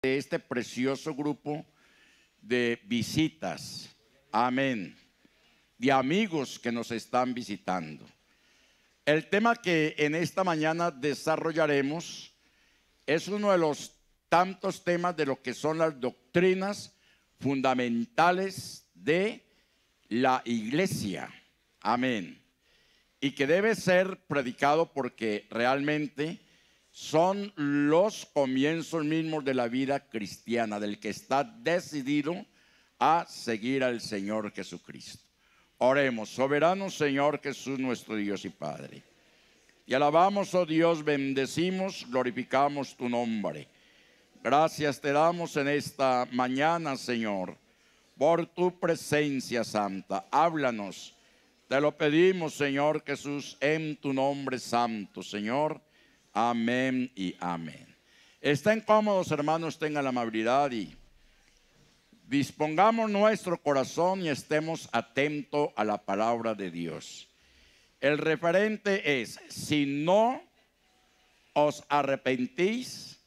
de este precioso grupo de visitas, amén, de amigos que nos están visitando. El tema que en esta mañana desarrollaremos es uno de los tantos temas de lo que son las doctrinas fundamentales de la iglesia, amén, y que debe ser predicado porque realmente son los comienzos mismos de la vida cristiana, del que está decidido a seguir al Señor Jesucristo. Oremos. Soberano Señor Jesús, nuestro Dios y Padre, y alabamos, oh Dios, bendecimos, glorificamos tu nombre. Gracias te damos en esta mañana, Señor, por tu presencia santa. Háblanos, te lo pedimos, Señor Jesús, en tu nombre santo, Señor. Amén y amén. Estén cómodos, hermanos, tengan la amabilidad y dispongamos nuestro corazón y estemos atentos a la palabra de Dios. El referente es: si no os arrepentís,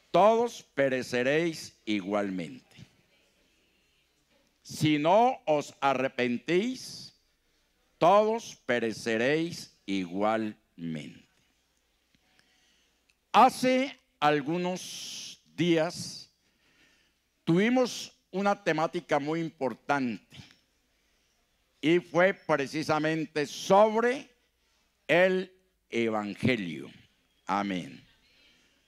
todos pereceréis igualmente. Si no os arrepentís, todos pereceréis igualmente. Hace algunos días tuvimos una temática muy importante y fue precisamente sobre el Evangelio. Amén.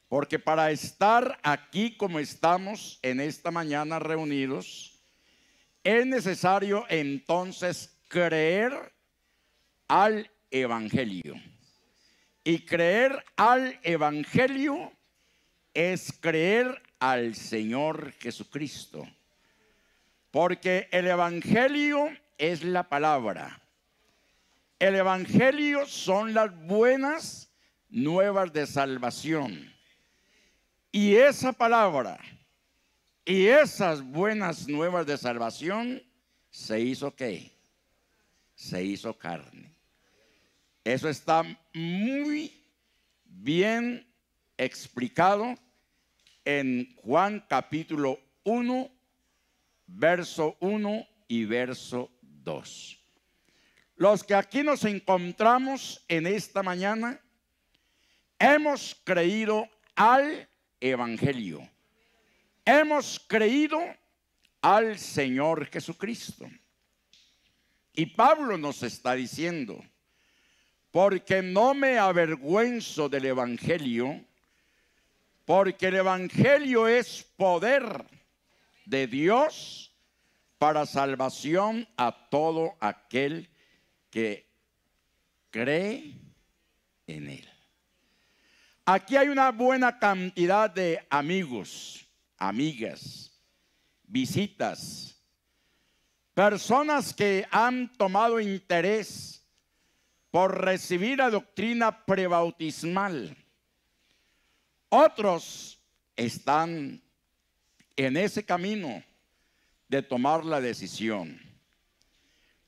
Porque para estar aquí como estamos en esta mañana reunidos, es necesario entonces creer al Evangelio. Y creer al Evangelio es creer al Señor Jesucristo. Porque el Evangelio es la palabra. El Evangelio son las buenas nuevas de salvación. Y esa palabra y esas buenas nuevas de salvación se hizo ¿qué? Se hizo carne. Eso está muy bien explicado en Juan capítulo 1, verso 1 y verso 2. Los que aquí nos encontramos en esta mañana hemos creído al Evangelio. Hemos creído al Señor Jesucristo. Y Pablo nos está diciendo: porque no me avergüenzo del Evangelio, porque el Evangelio es poder de Dios para salvación a todo aquel que cree en él. Aquí hay una buena cantidad de amigos, amigas, visitas, personas que han tomado interés por recibir la doctrina prebautismal. Otros están en ese camino de tomar la decisión.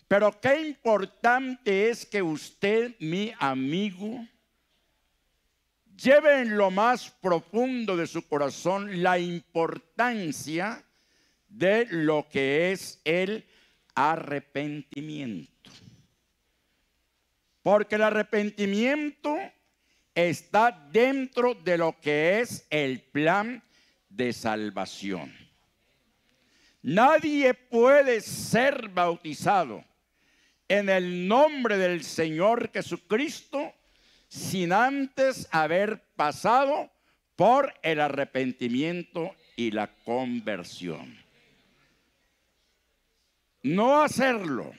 Pero qué importante es que usted, mi amigo, lleve en lo más profundo de su corazón la importancia de lo que es el arrepentimiento. Porque el arrepentimiento está dentro de lo que es el plan de salvación. Nadie puede ser bautizado en el nombre del Señor Jesucristo sin antes haber pasado por el arrepentimiento y la conversión. No hacerlo,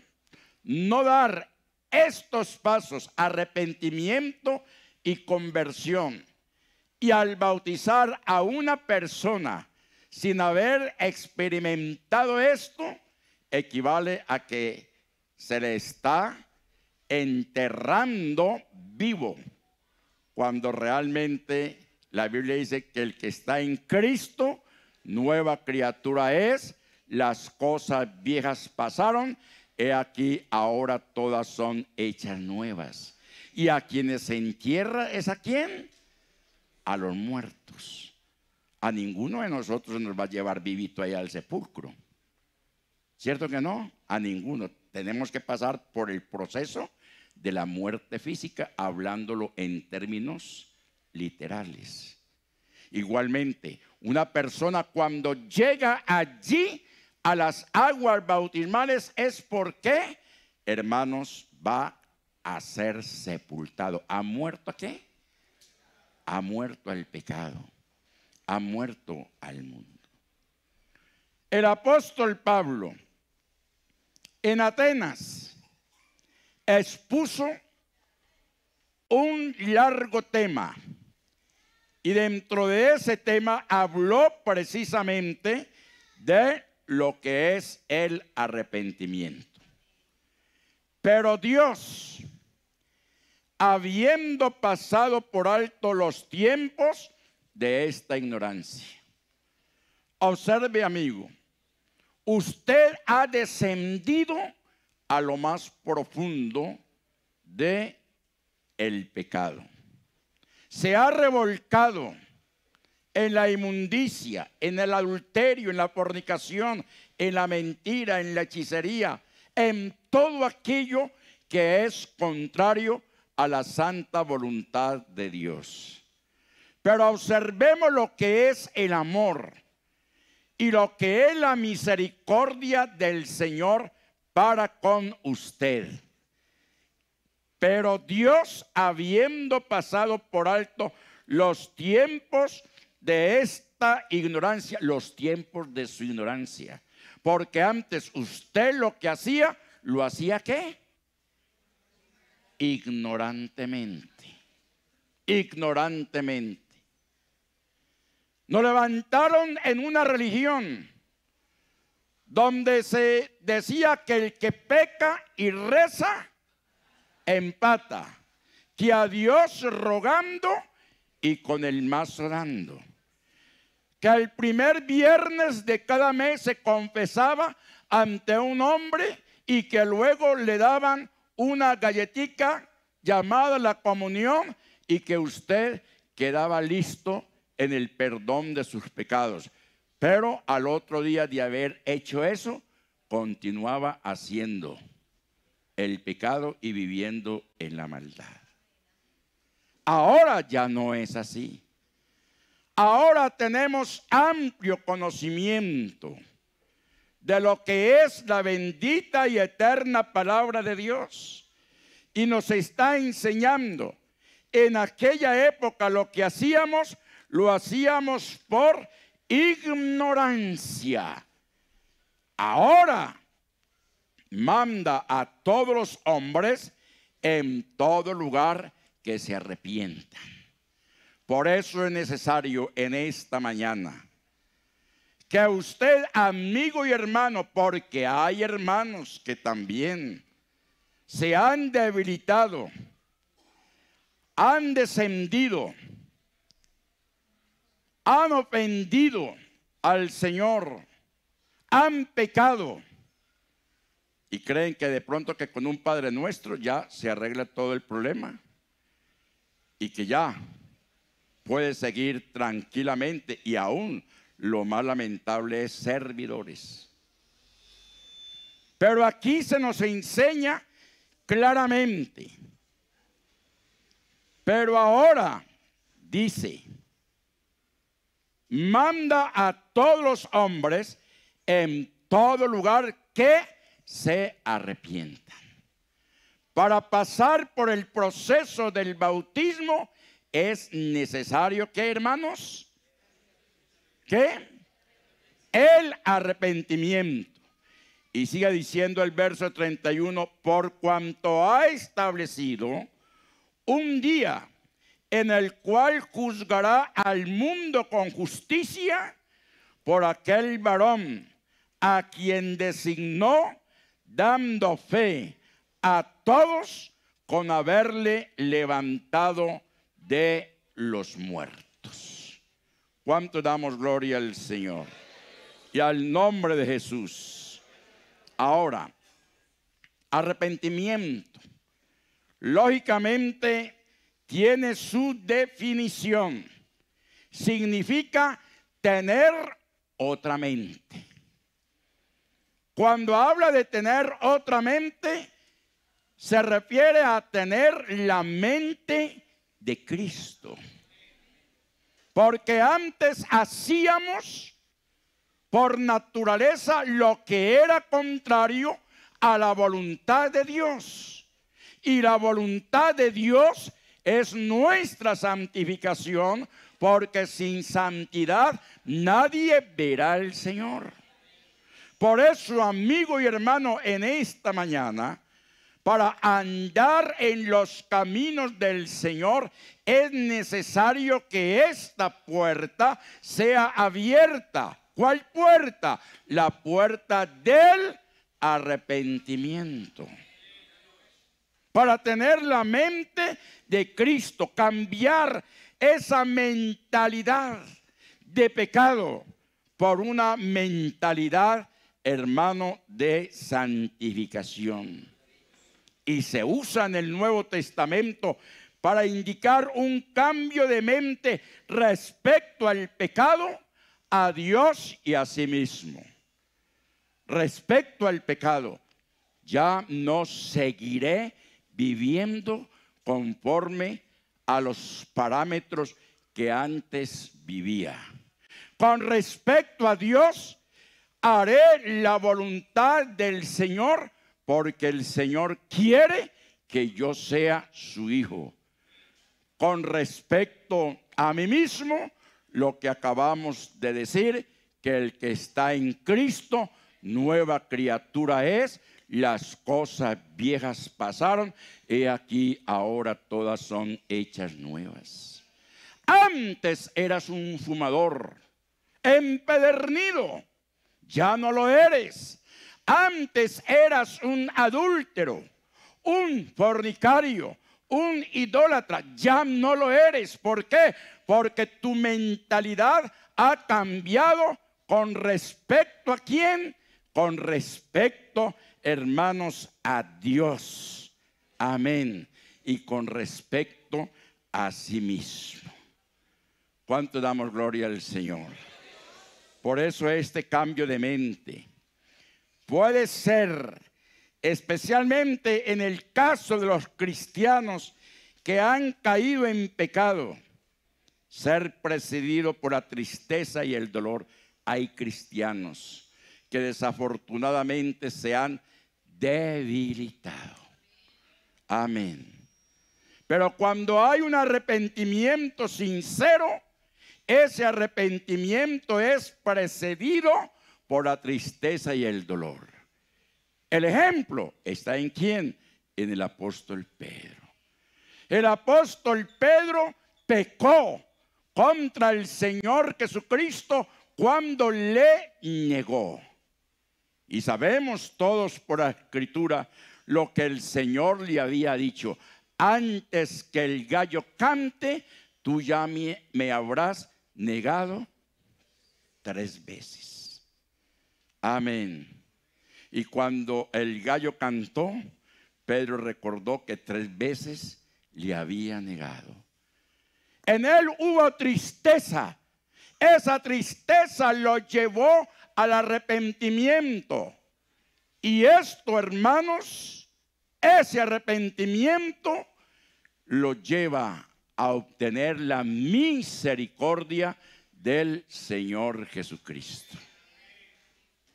no dar estos pasos, arrepentimiento y conversión, y al bautizar a una persona sin haber experimentado esto, equivale a que se le está enterrando vivo, cuando realmente la Biblia dice que el que está en Cristo, nueva criatura es, las cosas viejas pasaron, he aquí ahora todas son hechas nuevas. Y a quienes se entierra, ¿es a quién? A los muertos. a ninguno de nosotros nos va a llevar vivito allá al sepulcro. ¿Cierto que no? A ninguno. Tenemos que pasar por el proceso de la muerte física, hablándolo en términos literales. Igualmente, una persona cuando llega allí a las aguas bautismales es porque, hermanos, va a ser sepultado. ¿Ha muerto a qué? Ha muerto al pecado. Ha muerto al mundo. El apóstol Pablo en Atenas expuso un largo tema y dentro de ese tema habló precisamente de lo que es el arrepentimiento. Pero Dios, habiendo pasado por alto los tiempos de esta ignorancia. Observe, amigo, usted ha descendido a lo más profundo de el pecado. Se ha revolcado en la inmundicia, en el adulterio, en la fornicación, en la mentira, en la hechicería, en todo aquello que es contrario a la santa voluntad de Dios. Pero observemos lo que es el amor y lo que es la misericordia del Señor para con usted. Pero Dios, habiendo pasado por alto los tiempos de esta ignorancia, los tiempos de su ignorancia, porque antes usted lo que hacía, ¿lo hacía qué? Ignorantemente. Ignorantemente. Nos levantaron en una religión donde se decía que el que peca y reza empata, que a Dios rogando y con el mazo dando, que el primer viernes de cada mes se confesaba ante un hombre y que luego le daban una galletica llamada la comunión y que usted quedaba listo en el perdón de sus pecados. Pero al otro día de haber hecho eso, continuaba haciendo el pecado y viviendo en la maldad. Ahora ya no es así. Ahora tenemos amplio conocimiento de lo que es la bendita y eterna palabra de Dios. Y nos está enseñando. En aquella época lo que hacíamos, lo hacíamos por ignorancia. Ahora manda a todos los hombres en todo lugar que se arrepientan. Por eso es necesario en esta mañana que usted, amigo y hermano, porque hay hermanos que también se han debilitado, han descendido, han ofendido al Señor, han pecado y creen que de pronto que con un Padre Nuestro ya se arregla todo el problema y que ya puede seguir tranquilamente, y aún lo más lamentable es servidores. Pero aquí se nos enseña claramente. Pero ahora dice, manda a todos los hombres en todo lugar que se arrepientan. Para pasar por el proceso del bautismo es necesario, ¿qué, hermanos? ¿Qué? El arrepentimiento. Y sigue diciendo el verso 31, por cuanto ha establecido un día en el cual juzgará al mundo con justicia por aquel varón a quien designó, dando fe a todos con haberle levantado de los muertos. ¿Cuánto damos gloria al Señor? Y al nombre de Jesús. Ahora, arrepentimiento, lógicamente, tiene su definición. Significa tener otra mente. Cuando habla de tener otra mente, se refiere a tener la mente de Cristo. Porque antes hacíamos por naturaleza lo que era contrario a la voluntad de Dios. Y la voluntad de Dios es nuestra santificación, porque sin santidad nadie verá al Señor. Por eso, amigo y hermano, en esta mañana, para andar en los caminos del Señor, es necesario que esta puerta sea abierta. ¿Cuál puerta? La puerta del arrepentimiento. Para tener la mente de Cristo, cambiar esa mentalidad de pecado por una mentalidad, hermano, de santificación. Y se usa en el Nuevo Testamento para indicar un cambio de mente respecto al pecado, a Dios y a sí mismo. Respecto al pecado, ya no seguiré viviendo conforme a los parámetros que antes vivía. Con respecto a Dios, haré la voluntad del Señor, porque el Señor quiere que yo sea su hijo. Con respecto a mí mismo, lo que acabamos de decir, que el que está en Cristo, nueva criatura es, las cosas viejas pasaron, he aquí ahora todas son hechas nuevas. Antes eras un fumador, empedernido, ya no lo eres. Antes eras un adúltero, un fornicario, un idólatra, ya no lo eres. ¿Por qué? Porque tu mentalidad ha cambiado. ¿Con respecto a quién? Con respecto, hermanos, a Dios. Amén. Y con respecto a sí mismo. ¿Cuánto damos gloria al Señor? Por eso este cambio de mente puede ser, especialmente en el caso de los cristianos que han caído en pecado, ser precedido por la tristeza y el dolor. Hay cristianos que desafortunadamente se han debilitado. Amén. Pero cuando hay un arrepentimiento sincero, ese arrepentimiento es precedido por la tristeza y el dolor. El ejemplo está en ¿quién? En el apóstol Pedro. El apóstol Pedro pecó contra el Señor Jesucristo cuando le negó. Y sabemos todos por la Escritura lo que el Señor le había dicho: antes que el gallo cante, tú ya me habrás negado 3 veces. Amén. Y cuando el gallo cantó, Pedro recordó que 3 veces le había negado. En él hubo tristeza. Esa tristeza lo llevó al arrepentimiento. Y esto, hermanos, ese arrepentimiento lo lleva a obtener la misericordia del Señor Jesucristo.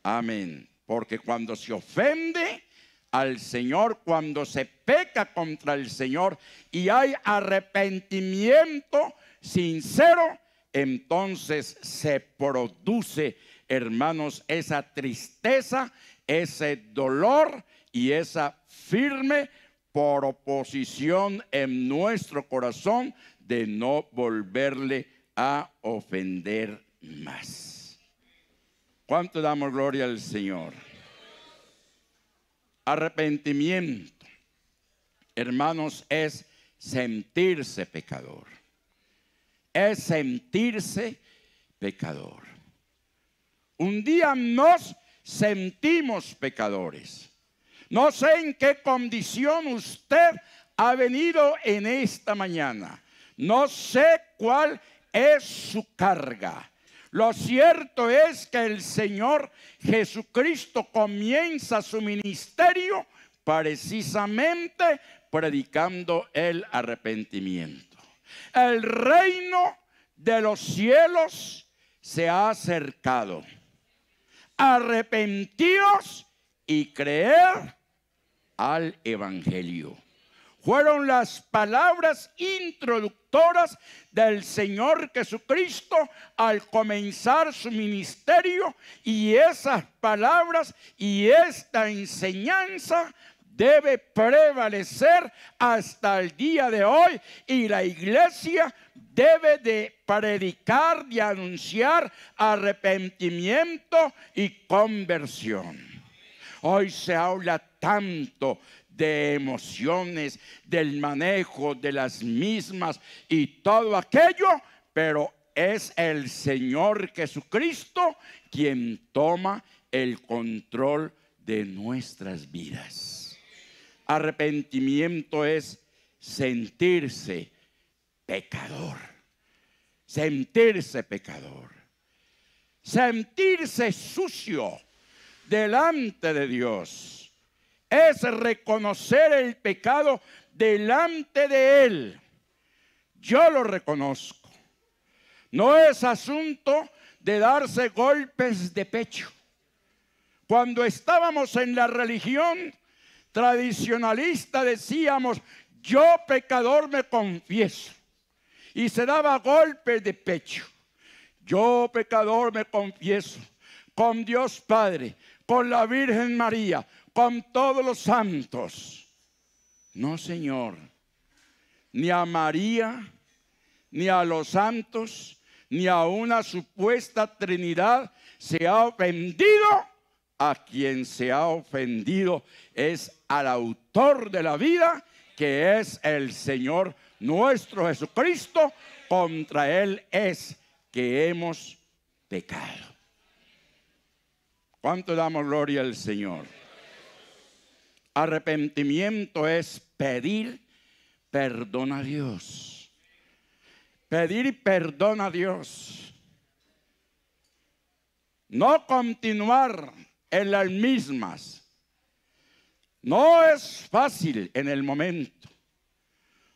Amén. Porque cuando se ofende al Señor, cuando se peca contra el Señor y hay arrepentimiento sincero, entonces se produce, hermanos, esa tristeza, ese dolor y esa firme proposición en nuestro corazón de no volverle a ofender más. ¿Cuánto damos gloria al Señor? Arrepentimiento, hermanos, es sentirse pecador. Es sentirse pecador. Un día nos sentimos pecadores. No sé en qué condición usted ha venido en esta mañana. No sé cuál es su carga. Lo cierto es que el Señor Jesucristo comienza su ministerio precisamente predicando el arrepentimiento. El reino de los cielos se ha acercado. Arrepentíos y creed al Evangelio. Fueron las palabras introductoras del Señor Jesucristo al comenzar su ministerio, y esas palabras y esta enseñanza debe prevalecer hasta el día de hoy, y la iglesia debe de predicar, de anunciar arrepentimiento y conversión. Hoy se habla tanto de emociones, del manejo de las mismas y todo aquello, pero es el Señor Jesucristo quien toma el control de nuestras vidas. Arrepentimiento es sentirse pecador, sentirse pecador, sentirse sucio delante de Dios. Es reconocer el pecado delante de Él. Yo lo reconozco. No es asunto de darse golpes de pecho. Cuando estábamos en la religión tradicionalista decíamos: yo pecador me confieso. Y se daba golpes de pecho. Yo pecador me confieso con Dios Padre, con la Virgen María, con todos los santos. No, Señor, ni a María, ni a los santos, ni a una supuesta Trinidad se ha ofendido. A quien se ha ofendido es al autor de la vida, que es el Señor nuestro Jesucristo. Contra Él es que hemos pecado. ¿Cuánto damos gloria al Señor? Arrepentimiento es pedir perdón a Dios. Pedir perdón a Dios. No continuar en las mismas. No es fácil en el momento.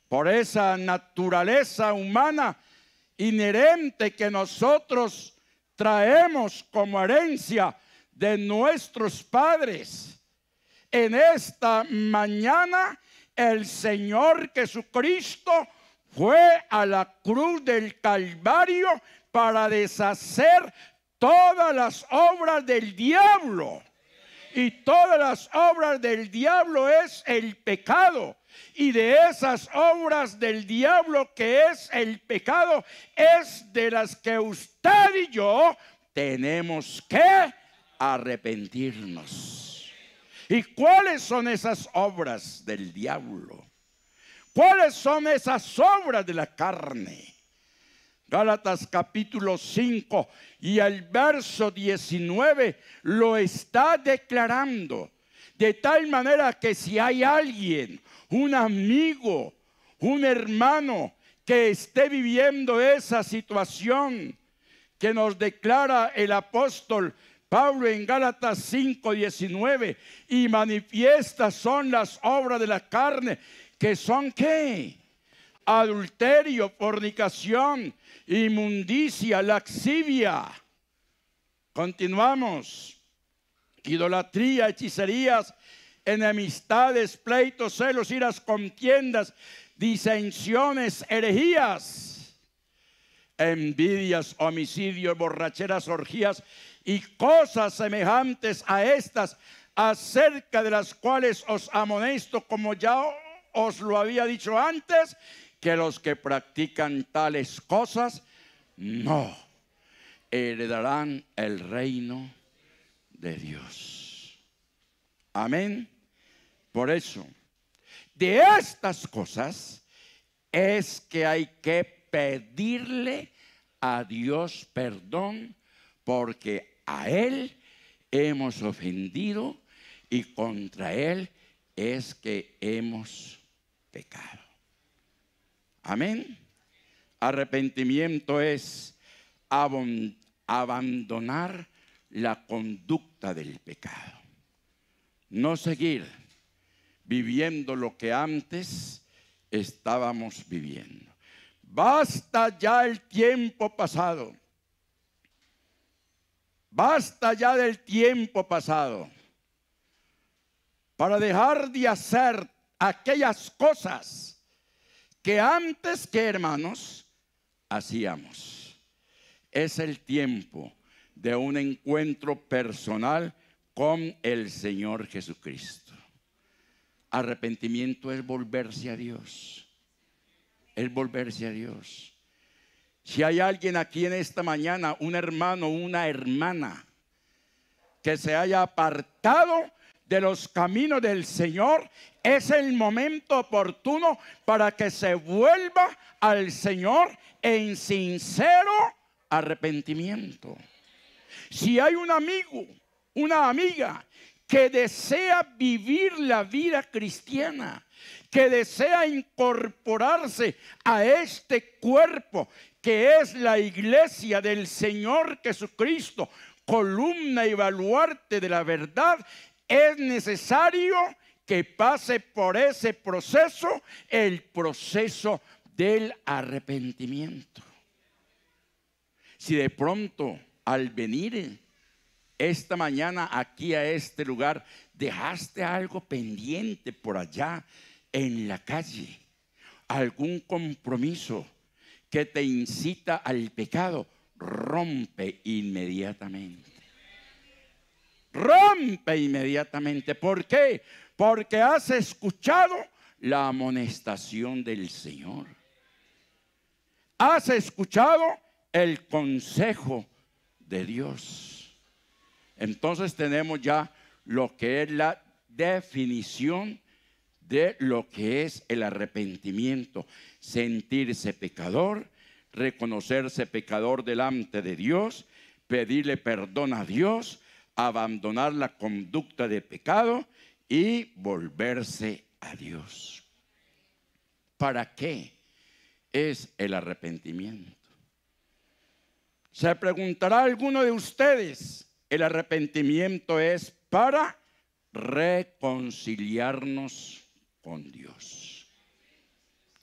Por esa naturaleza humana inherente que nosotros traemos como herencia de nuestros padres. En esta mañana el Señor Jesucristo fue a la cruz del Calvario para deshacer todas las obras del diablo. Y todas las obras del diablo es el pecado. Y de esas obras del diablo que es el pecado, es de las que usted y yo tenemos que arrepentirnos. ¿Y cuáles son esas obras del diablo? ¿Cuáles son esas obras de la carne? Gálatas capítulo 5 y el verso 19 lo está declarando. De tal manera que si hay alguien, un amigo, un hermano que esté viviendo esa situación que nos declara el apóstol Pablo en Gálatas 5:19, y manifiestas son las obras de la carne, que son ¿qué? Adulterio, fornicación, inmundicia, laxivia. Continuamos. Idolatría, hechicerías, enemistades, pleitos, celos, iras, contiendas, disensiones, herejías, envidias, homicidios, borracheras, orgías y cosas semejantes a estas, acerca de las cuales os amonesto, como ya os lo había dicho antes, que los que practican tales cosas no heredarán el reino de Dios. Amén. Por eso, de estas cosas es que hay que pedirle a Dios perdón, porque a Él hemos ofendido y contra Él es que hemos pecado. Amén. Arrepentimiento es abandonar la conducta del pecado. No seguir viviendo lo que antes estábamos viviendo. Basta ya el tiempo pasado. Basta ya del tiempo pasado para dejar de hacer aquellas cosas que antes, que hermanos, hacíamos. Es el tiempo de un encuentro personal con el Señor Jesucristo. Arrepentimiento es volverse a Dios. Es volverse a Dios. Si hay alguien aquí en esta mañana, un hermano, una hermana, que se haya apartado de los caminos del Señor, es el momento oportuno para que se vuelva al Señor en sincero arrepentimiento. Si hay un amigo, una amiga que desea vivir la vida cristiana, que desea incorporarse a este cuerpo que es la iglesia del Señor Jesucristo, columna y baluarte de la verdad, es necesario que pase por ese proceso, el proceso del arrepentimiento. Si de pronto al venir esta mañana aquí a este lugar dejaste algo pendiente por allá en la calle, algún compromiso que te incita al pecado, rompe inmediatamente. Rompe inmediatamente. ¿Por qué? Porque has escuchado la amonestación del Señor. Has escuchado el consejo de Dios. Entonces tenemos ya lo que es la definición de lo que es el arrepentimiento. Sentirse pecador, reconocerse pecador delante de Dios, pedirle perdón a Dios, abandonar la conducta de pecado y volverse a Dios. ¿Para qué es el arrepentimiento? Se preguntará alguno de ustedes, el arrepentimiento es para reconciliarnos con Dios.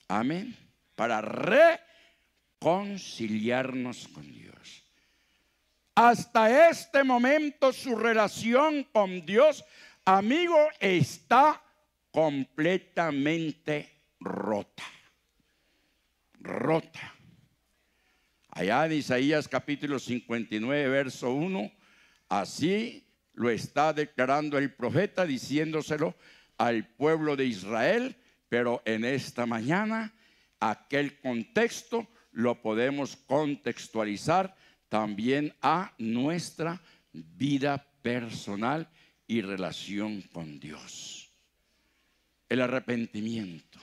Amén. Para reconciliarnos con Dios. Hasta este momento su relación con Dios, amigo, está completamente rota. Rota. Allá en Isaías capítulo 59, verso 1, así lo está declarando el profeta, diciéndoselo al pueblo de Israel, pero en esta mañana aquel contexto lo podemos contextualizar también a nuestra vida personal y relación con Dios. El arrepentimiento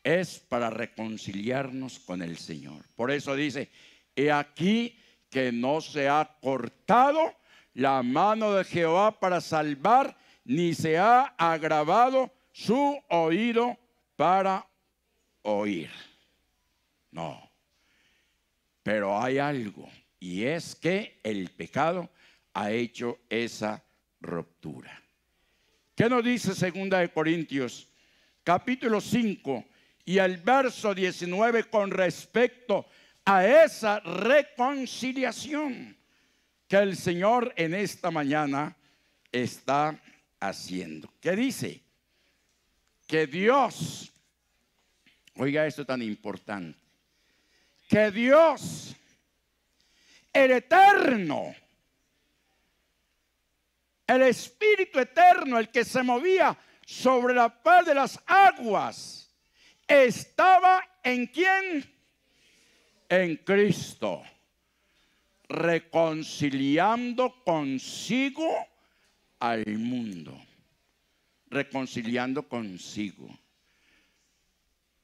es para reconciliarnos con el Señor. Por eso dice, he aquí que no se ha cortado la mano de Jehová para salvar, ni se ha agravado su oído para oír. No. Pero hay algo, y es que el pecado ha hecho esa ruptura. ¿Qué nos dice 2 Corintios capítulo 5 y el verso 19 con respecto a esa reconciliación que el Señor en esta mañana está haciendo? ¿Qué dice? Que Dios, oiga esto tan importante, que Dios, el eterno, el Espíritu eterno, el que se movía sobre la faz de las aguas, estaba ¿en quién? En Cristo, reconciliando consigo al mundo, reconciliando consigo.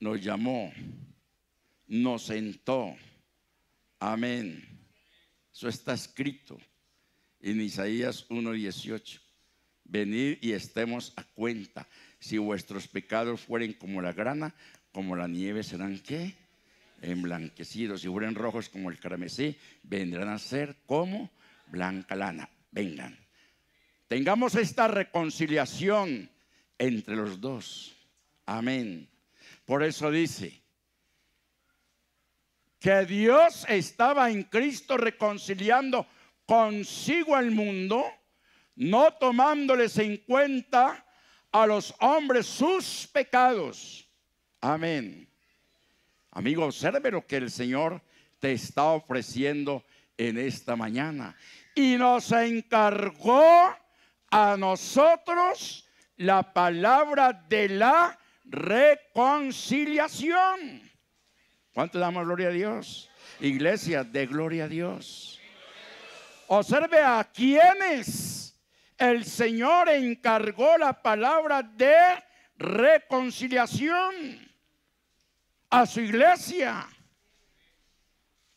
Nos llamó, nos sentó. Amén. Eso está escrito en Isaías 1:18. Venid y estemos a cuenta. Si vuestros pecados fueren como la grana, como la nieve serán ¿qué? emblanquecidos. Si fueran rojos como el carmesí, vendrán a ser como blanca lana. Vengan, tengamos esta reconciliación entre los dos. Amén. Por eso dice que Dios estaba en Cristo reconciliando consigo al mundo, no tomándoles en cuenta a los hombres sus pecados. Amén. Amigo, observe lo que el Señor te está ofreciendo en esta mañana. Y nos encargó a nosotros la palabra de la reconciliación. ¿Cuánto damos gloria a Dios? Iglesia, de gloria a Dios. Observe a quienes el Señor encargó la palabra de reconciliación. A su iglesia.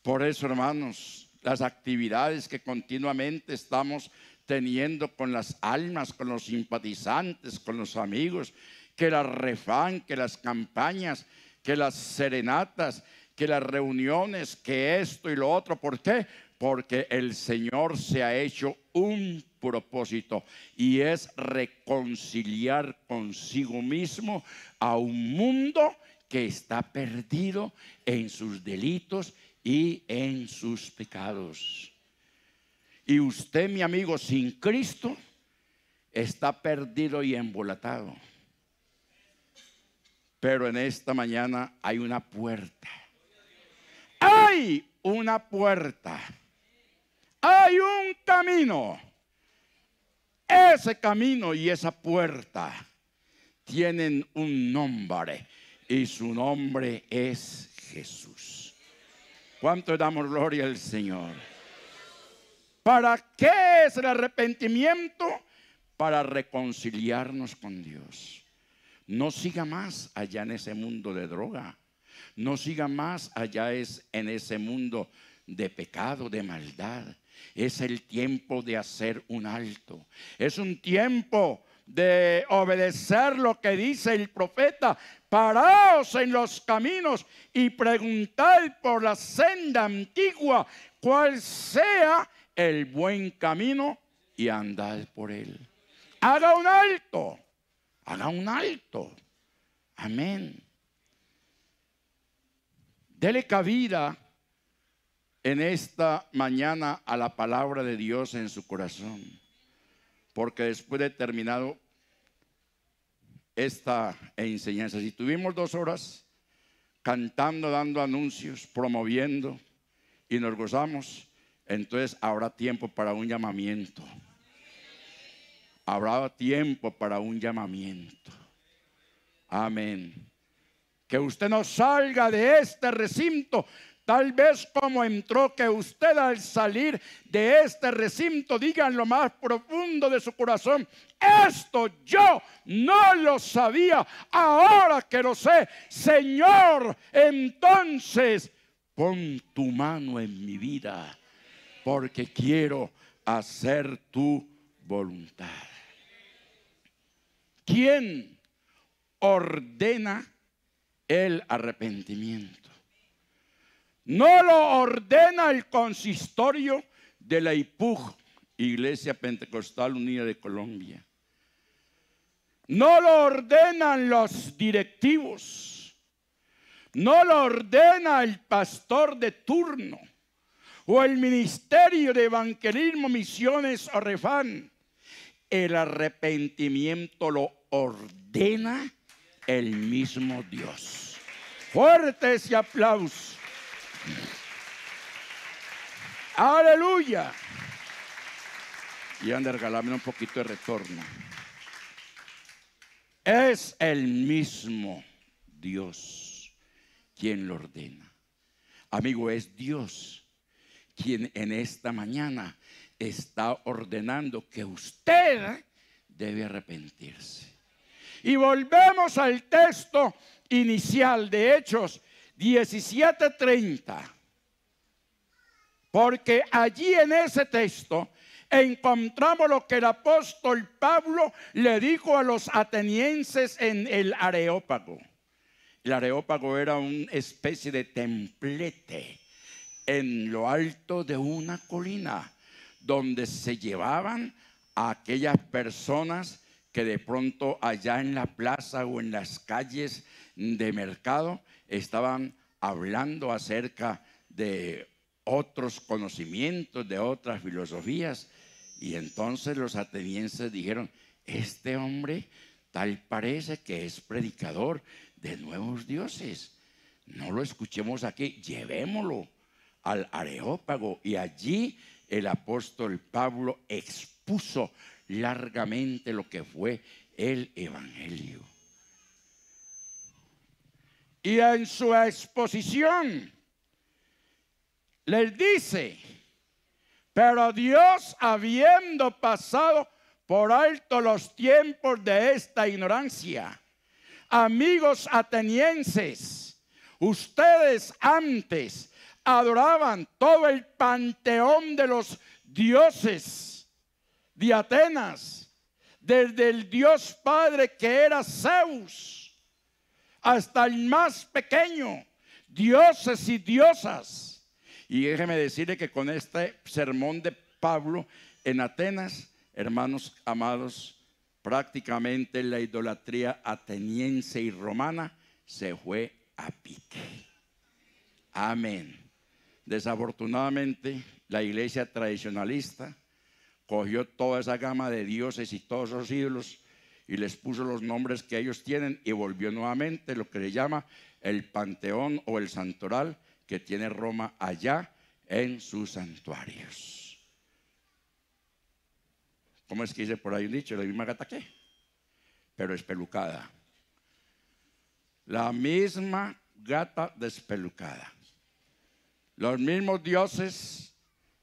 Por eso, hermanos, las actividades que continuamente estamos teniendo con las almas, con los simpatizantes, con los amigos, que la refán, que las campañas, que las serenatas, que las reuniones, que esto y lo otro. ¿Por qué? Porque el Señor se ha hecho un propósito y es reconciliar consigo mismo a un mundo que está perdido en sus delitos y en sus pecados. Y usted, mi amigo, sin Cristo está perdido y embolatado. Pero en esta mañana hay una puerta. Hay una puerta. Hay un camino. Ese camino y esa puerta tienen un nombre. Y su nombre es Jesús. ¿Cuánto damos gloria al Señor? ¿Para qué es el arrepentimiento? Para reconciliarnos con Dios. No siga más allá en ese mundo de droga. No siga más allá en ese mundo de pecado, de maldad. Es el tiempo de hacer un alto. Es un tiempo de obedecer lo que dice el profeta. Paraos en los caminos y preguntad por la senda antigua cuál sea el buen camino y andad por él. Haga un alto. Haga un alto. Amén. Dele cabida en esta mañana a la palabra de Dios en su corazón. Porque después de terminado esta enseñanza, si tuvimos 2 horas cantando, dando anuncios, promoviendo y nos gozamos, entonces habrá tiempo para un llamamiento. Habrá tiempo para un llamamiento. Amén. Que usted no salga de este recinto tal vez como entró, que usted al salir de este recinto diga en lo más profundo de su corazón: esto yo no lo sabía, ahora que lo sé, Señor, entonces pon tu mano en mi vida, porque quiero hacer tu voluntad. ¿Quién ordena el arrepentimiento? No lo ordena el consistorio de la IPUJ, Iglesia Pentecostal Unida de Colombia. No lo ordenan los directivos. No lo ordena el pastor de turno o el ministerio de evangelismo, misiones o refán. El arrepentimiento lo ordena el mismo Dios. Fuerte ese aplauso. Aleluya. Y han de regalarme un poquito de retorno. Es el mismo Dios quien lo ordena. Amigo, es Dios quien en esta mañana está ordenando que usted debe arrepentirse. Y volvemos al texto inicial de Hechos 17:30. Porque allí en ese texto encontramos lo que el apóstol Pablo le dijo a los atenienses en el Areópago. El Areópago era una especie de templete en lo alto de una colina, donde se llevaban a aquellas personas que de pronto allá en la plaza o en las calles de mercado estaban hablando acerca de otros conocimientos, de otras filosofías. Y entonces los atenienses dijeron: este hombre tal parece que es predicador de nuevos dioses, no lo escuchemos aquí, llevémoslo al Areópago. Y allí el apóstol Pablo expuso largamente lo que fue el evangelio. Y en su exposición les dice: pero Dios, habiendo pasado por alto los tiempos de esta ignorancia, amigos atenienses, ustedes antes adoraban todo el panteón de los dioses de Atenas, desde el dios padre que era Zeus hasta el más pequeño, dioses y diosas. Y déjeme decirle que con este sermón de Pablo en Atenas, hermanos amados, prácticamente la idolatría ateniense y romana se fue a pique. Amén. Desafortunadamente, la iglesia tradicionalista cogió toda esa gama de dioses y todos esos ídolos y les puso los nombres que ellos tienen, y volvió nuevamente lo que se llama el panteón o el santoral que tiene Roma allá en sus santuarios. ¿Cómo es que dice por ahí un dicho? La misma gata que, pero espelucada. La misma gata despelucada. Los mismos dioses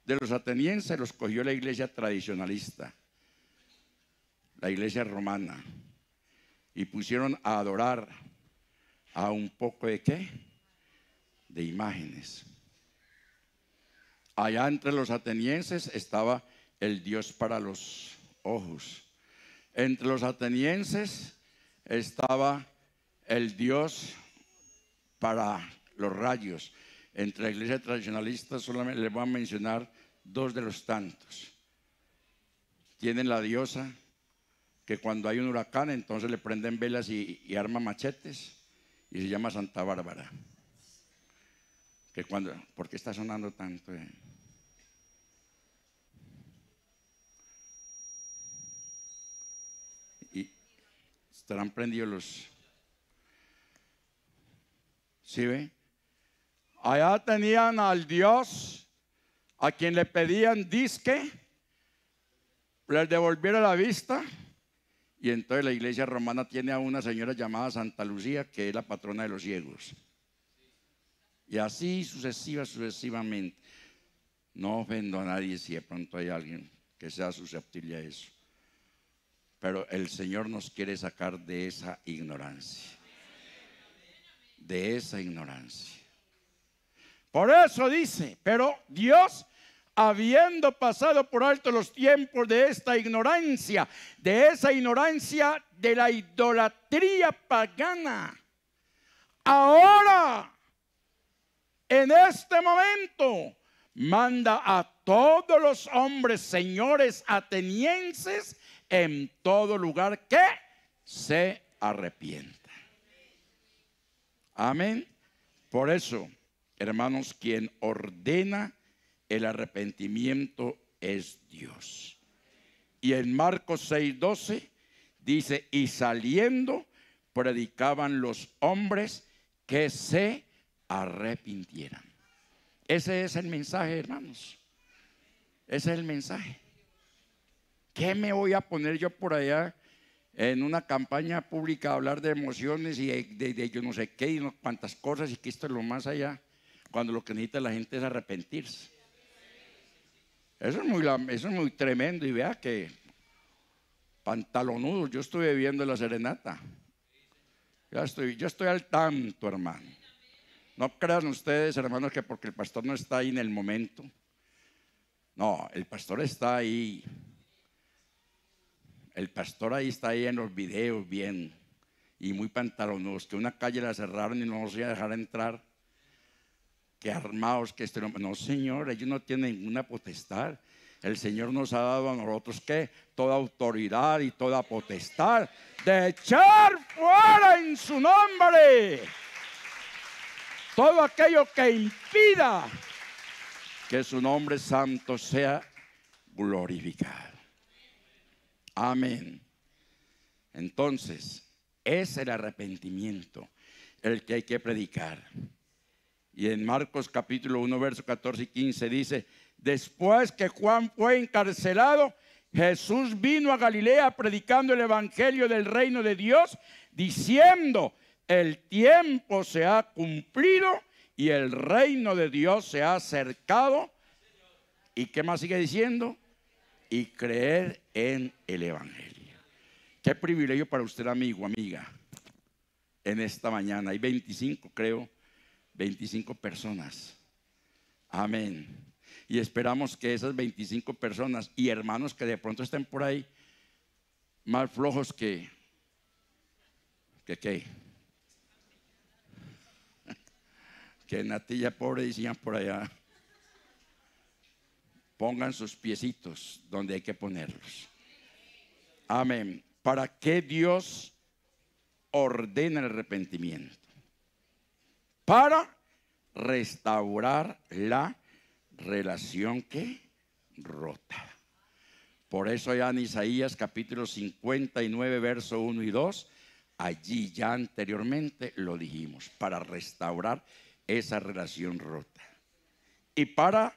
de los atenienses los cogió la iglesia tradicionalista, la iglesia romana, y pusieron a adorar a un poco de ¿qué? De imágenes. Allá entre los atenienses estaba el dios para los ojos. Entre los atenienses estaba el dios para los rayos. Entre la iglesia tradicionalista solamente les voy a mencionar dos de los tantos. Tienen la diosa que cuando hay un huracán entonces le prenden velas y arman machetes, y se llama Santa Bárbara. Que cuando, ¿por qué está sonando tanto? Y estarán prendidos los. ¿Sí ve? Allá tenían al dios a quien le pedían disque les devolviera la vista. Y entonces la iglesia romana tiene a una señora llamada Santa Lucía, que es la patrona de los ciegos. Y así sucesivamente. No ofendo a nadie si de pronto hay alguien que sea susceptible a eso. Pero el Señor nos quiere sacar de esa ignorancia. De esa ignorancia. Por eso dice: pero Dios, habiendo pasado por alto los tiempos de esta ignorancia, de esa ignorancia de la idolatría pagana, ahora, en este momento, manda a todos los hombres, señores atenienses, en todo lugar, que se arrepientan. Amén. Por eso, hermanos, quien ordena el arrepentimiento es Dios. Y en Marcos 6:12 dice: y saliendo predicaban los hombres que se arrepintieran. Ese es el mensaje, hermanos. Ese es el mensaje. ¿Qué me voy a poner yo por allá en una campaña pública a hablar de emociones y de yo no sé qué y no cuantas cosas, y que esto es lo más allá, cuando lo que necesita la gente es arrepentirse? Eso es muy tremendo. Y vea que pantalonudo, yo estuve viendo la serenata. Yo estoy al tanto, hermano. No crean ustedes, hermanos, que porque el pastor no está ahí en el momento. No, el pastor está ahí. El pastor ahí está ahí en los videos bien. y muy pantalonudos, que una calle la cerraron y no nos iba a dejar entrar, que armados, que no, Señor, ellos no tienen ninguna potestad. El Señor nos ha dado a nosotros que toda autoridad y toda potestad de echar fuera en su nombre todo aquello que impida que su nombre santo sea glorificado. Amén. Entonces, es el arrepentimiento el que hay que predicar. Y en Marcos capítulo 1, verso 14 y 15 dice: después que Juan fue encarcelado, Jesús vino a Galilea predicando el evangelio del reino de Dios, diciendo: el tiempo se ha cumplido y el reino de Dios se ha acercado. ¿Y qué más sigue diciendo? Y creer en el evangelio. Qué privilegio para usted, amigo, amiga, en esta mañana. Hay 25 personas. Amén. Y esperamos que esas 25 personas y hermanos que de pronto estén por ahí más flojos que natilla pobre, decían por allá, pongan sus piecitos donde hay que ponerlos. Amén. ¿Para qué Dios ordena el arrepentimiento? Para restaurar la relación que rota. Por eso ya en Isaías capítulo 59 verso 1 y 2, allí ya anteriormente lo dijimos, para restaurar esa relación rota y para,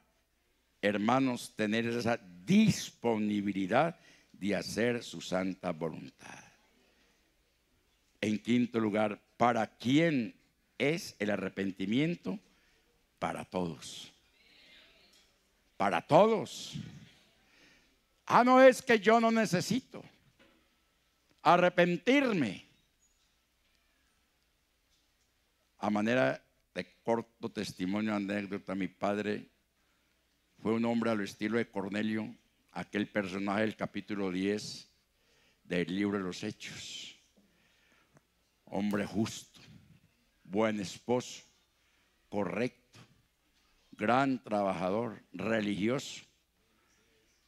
hermanos, tener esa disponibilidad de hacer su santa voluntad. En quinto lugar, ¿para quién es el arrepentimiento? Para todos. Para todos. No es que yo no necesito arrepentirme. A manera de corto testimonio, anécdota, mi padre fue un hombre al estilo de Cornelio, aquel personaje del capítulo 10 del libro de los Hechos. Hombre justo, buen esposo, correcto, gran trabajador, religioso.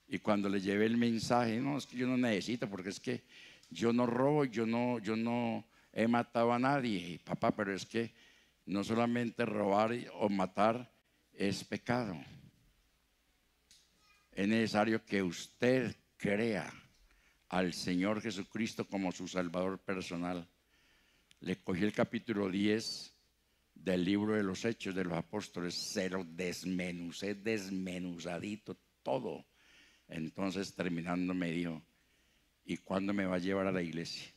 Y cuando le llevé el mensaje: no, es que yo no necesito, porque es que yo no robo, yo no he matado a nadie. Y, papá, pero es que no solamente robar o matar es pecado. Es necesario que usted crea al Señor Jesucristo como su Salvador personal. Le cogí el capítulo 10 del libro de los Hechos de los Apóstoles, se lo desmenucé, desmenuzadito todo. Entonces, terminando, me dijo: ¿y cuándo me va a llevar a la iglesia?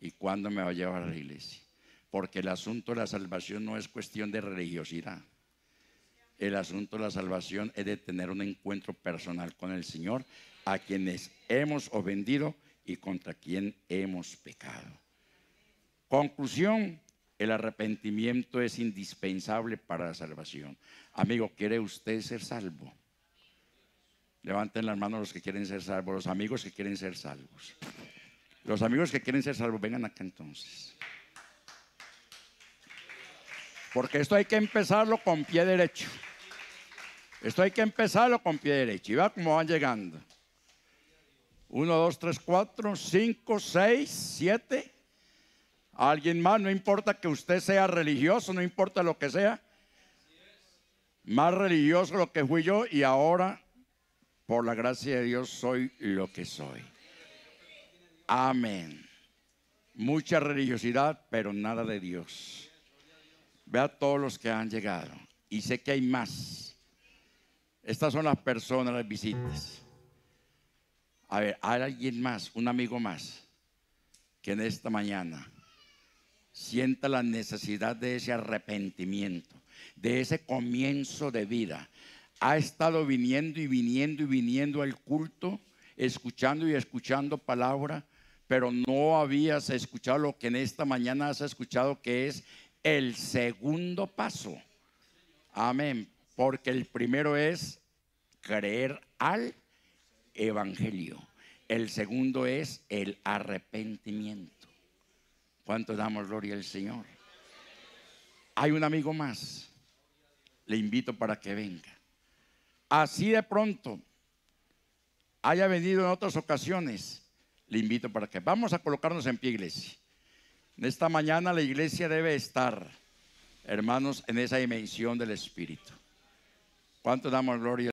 ¿Y cuándo me va a llevar a la iglesia? Porque el asunto de la salvación no es cuestión de religiosidad. El asunto de la salvación es de tener un encuentro personal con el Señor, a quienes hemos ofendido y contra quien hemos pecado. Conclusión: el arrepentimiento es indispensable para la salvación. Amigo, ¿quiere usted ser salvo? Levanten las manos los que quieren ser salvos, los amigos que quieren ser salvos. Los amigos que quieren ser salvos, vengan acá entonces. Porque esto hay que empezarlo con pie derecho. Esto hay que empezarlo con pie derecho. Y va como van llegando. 1, 2, 3, 4, 5, 6, 7. Alguien más, no importa que usted sea religioso, no importa lo que sea. Más religioso lo que fui yo, y ahora, por la gracia de Dios, soy lo que soy. Amén. Mucha religiosidad, pero nada de Dios. Ve a todos los que han llegado. Y sé que hay más. Estas son las personas, las visitas. A ver, ¿hay alguien más, un amigo más, que en esta mañana sienta la necesidad de ese arrepentimiento, de ese comienzo de vida? Ha estado viniendo y viniendo y viniendo al culto, escuchando y escuchando palabra, pero no habías escuchado lo que en esta mañana has escuchado, que es el segundo paso. Amén. Porque el primero es creer al evangelio. El segundo es el arrepentimiento. ¿Cuánto damos gloria al Señor? Hay un amigo más. Le invito para que venga. Así de pronto haya venido en otras ocasiones, le invito para que vamos a colocarnos en pie, iglesia. En esta mañana la iglesia debe estar, hermanos, en esa dimensión del Espíritu. ¿Cuánto damos gloria?